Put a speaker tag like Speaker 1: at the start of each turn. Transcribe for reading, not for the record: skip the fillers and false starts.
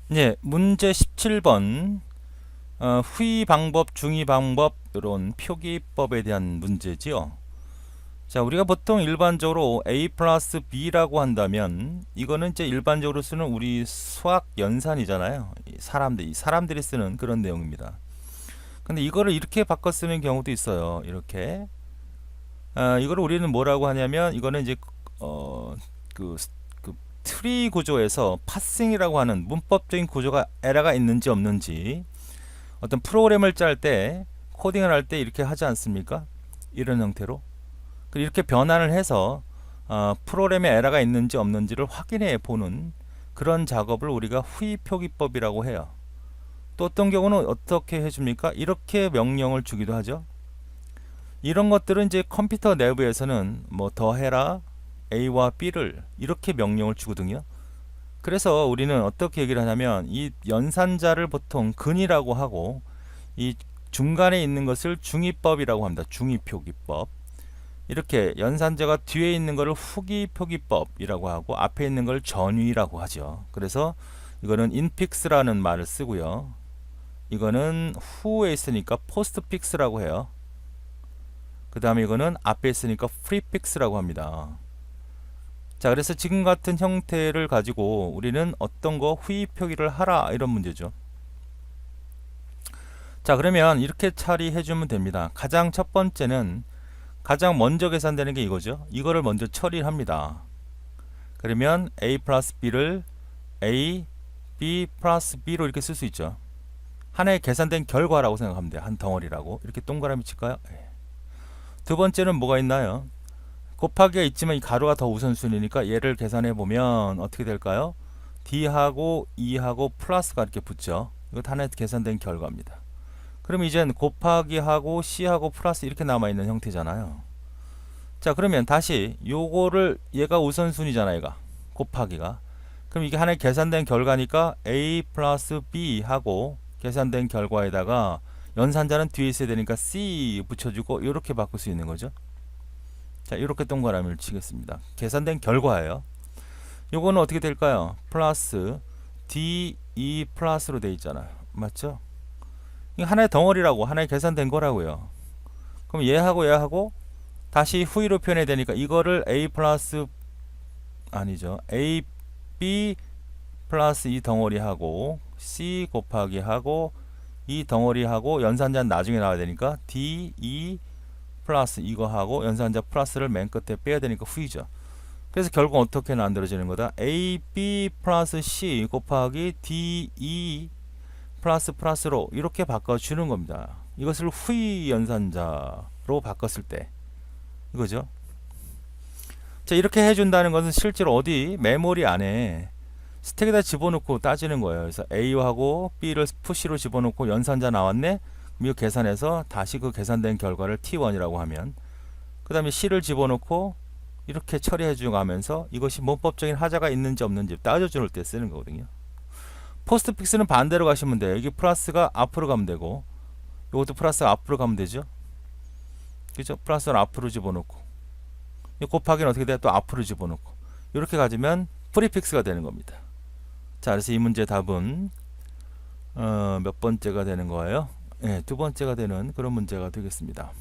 Speaker 1: 네, 문제 17번 후이 방법, 중위 방법 이런 표기법에 대한 문제지요. 자, 우리가 보통 일반적으로 a 플러스 b라고 한다면 이거는 이제 일반적으로 쓰는 우리 수학 연산이잖아요. 이 사람들이 쓰는 그런 내용입니다. 근데 이거를 이렇게 바꿔 쓰는 경우도 있어요. 이렇게 이거를 우리는 뭐라고 하냐면 이거는 이제 어, 그, 그 트리 구조에서 파싱이라고 하는 문법적인 구조가 에러가 있는지 없는지 어떤 프로그램을 짤 때 코딩을 할 때 이렇게 하지 않습니까? 이런 형태로 이렇게 변환을 해서 프로그램에 에러가 있는지 없는지를 확인해 보는 그런 작업을 우리가 후위 표기법이라고 해요. 또 어떤 경우는 어떻게 해줍니까? 이렇게 명령을 주기도 하죠. 이런 것들은 이제 컴퓨터 내부에서는 뭐 더해라 A와 B를 이렇게 명령을 주거든요. 그래서 우리는 어떻게 얘기를 하냐면 이 연산자를 보통 근이라고 하고 이 중간에 있는 것을 중위법이라고 합니다. 중위표기법. 이렇게 연산자가 뒤에 있는 것을 후기표기법이라고 하고 앞에 있는 걸 전위라고 하죠. 그래서 이거는 인픽스라는 말을 쓰고요. 이거는 후에 있으니까 포스트픽스라고 해요. 그 다음에 이거는 앞에 있으니까 프리픽스라고 합니다. 자, 그래서 지금 같은 형태를 가지고 우리는 어떤 거 후위 표기를 하라 이런 문제죠. 자, 그러면 이렇게 처리해 주면 됩니다. 가장 첫 번째는 가장 먼저 계산되는 게 이거죠. 이거를 먼저 처리를 합니다. 그러면 a 플러스 b를 a, b 플러스 b로 이렇게 쓸 수 있죠. 하나의 계산된 결과라고 생각하면 돼요. 한 덩어리라고. 이렇게 동그라미 칠까요? 두 번째는 뭐가 있나요? 곱하기가 있지만 이 가로가 더 우선순위니까 얘를 계산해 보면 어떻게 될까요? D하고 E하고 플러스가 이렇게 붙죠. 이것 하나의 계산된 결과입니다. 그럼 이젠 곱하기하고 C하고 플러스 이렇게 남아있는 형태잖아요. 자, 그러면 다시 요거를 얘가 우선순위잖아, 얘가 곱하기가. 그럼 이게 하나의 계산된 결과니까 A 플러스 B 하고 계산된 결과에다가 연산자는 뒤에 있어야 되니까 C 붙여주고 이렇게 바꿀 수 있는 거죠. 자, 이렇게 동그라미를 치겠습니다. 계산된 결과예요. 요거는 어떻게 될까요? 플러스 DE 플러스로 돼 있잖아요. 맞죠? 이게 하나의 덩어리라고, 하나의 계산된 거라고요. 그럼 얘하고 다시 후위로 표현해야 되니까 이거를 A 플러스 아니죠. AB 플러스 이 덩어리하고 C 곱하기 하고 이 덩어리하고 연산자는 나중에 나와야 되니까 DE 플러스 이거 하고 연산자 플러스를 맨 끝에 빼야 되니까 후이죠. 그래서 결국 어떻게 만들어지는 거다? AB 플러스 C 곱하기 DE 플러스 플러스로 이렇게 바꿔주는 겁니다. 이것을 후이 연산자로 바꿨을 때 이거죠. 자, 이렇게 해준다는 것은 실제로 어디 메모리 안에 스택에다 집어넣고 따지는 거예요. 그래서 A하고 B를 푸시로 집어넣고 연산자 나왔네? 이거 계산해서 다시 그 계산된 결과를 T1이라고 하면 그 다음에 C를 집어넣고 이렇게 처리해 주가면서 이것이 문법적인 하자가 있는지 없는지 따져줄 때 쓰는 거거든요. 포스트픽스는 반대로 가시면 돼요. 여기 플러스가 앞으로 가면 되고 이것도 플러스가 앞으로 가면 되죠. 그죠? 플러스를 앞으로 집어넣고 이 곱하기는 어떻게 돼요? 또 앞으로 집어넣고 이렇게 가지면 프리픽스가 되는 겁니다. 자, 그래서 이 문제 답은 몇 번째가 되는 거예요? 네, 두 번째가 되는 그런 문제가 되겠습니다.